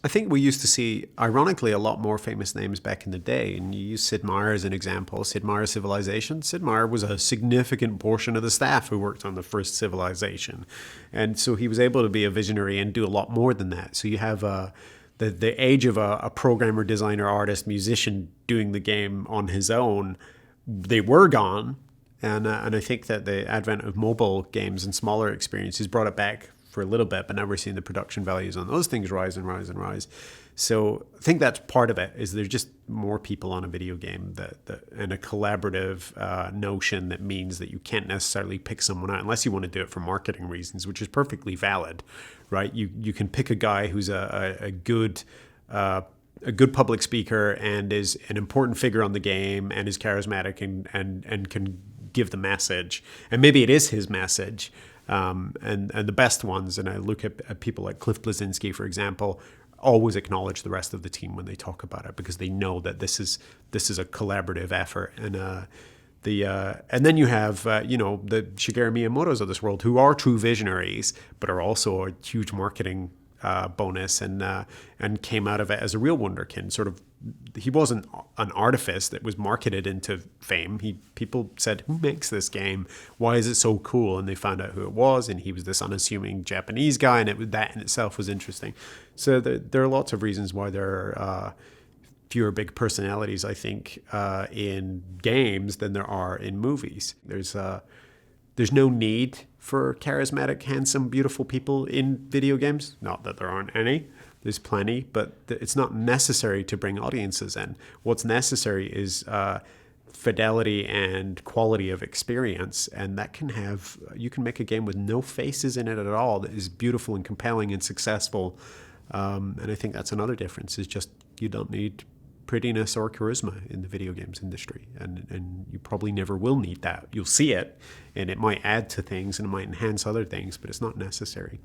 I think we used to see, ironically, a lot more famous names back in the day. And you use Sid Meier as an example. Sid Meier's Civilization. Sid Meier was a significant portion of the staff who worked on the first Civilization. And so he was able to be a visionary and do a lot more than that. So you have the age of a programmer, designer, artist, musician doing the game on his own. They were gone. And I think that the advent of mobile games and smaller experiences brought it back for a little bit, but now we're seeing the production values on those things rise and rise and rise. So I think that's part of it, is there's just more people on a video game and a collaborative notion that means that you can't necessarily pick someone out unless you want to do it for marketing reasons, which is perfectly valid, right? You can pick a guy who's a good public speaker and is an important figure on the game and is charismatic and can give the message. And maybe it is his message. And the best ones, and I look at people like Cliff Bleszinski, for example, always acknowledge the rest of the team when they talk about it, because they know that this is a collaborative effort. And and then you have the Shigeru Miyamotos of this world, who are true visionaries, but are also a huge marketing bonus, and came out of it as a real wonderkind. Sort of, he wasn't an artifice that was marketed into fame. People said, "Who makes this game? Why is it so cool?" And they found out who it was, and he was this unassuming Japanese guy, and that in itself was interesting. So there are lots of reasons why there are fewer big personalities, I think, in games than there are in movies. There's no need for charismatic, handsome, beautiful people in video games. Not that there aren't any. There's plenty, but it's not necessary to bring audiences in. What's necessary is fidelity and quality of experience, and you can make a game with no faces in it at all that is beautiful and compelling and successful. And I think that's another difference, is just you don't need prettiness or charisma in the video games industry, and you probably never will need that. You'll see it, and it might add to things and it might enhance other things, but it's not necessary.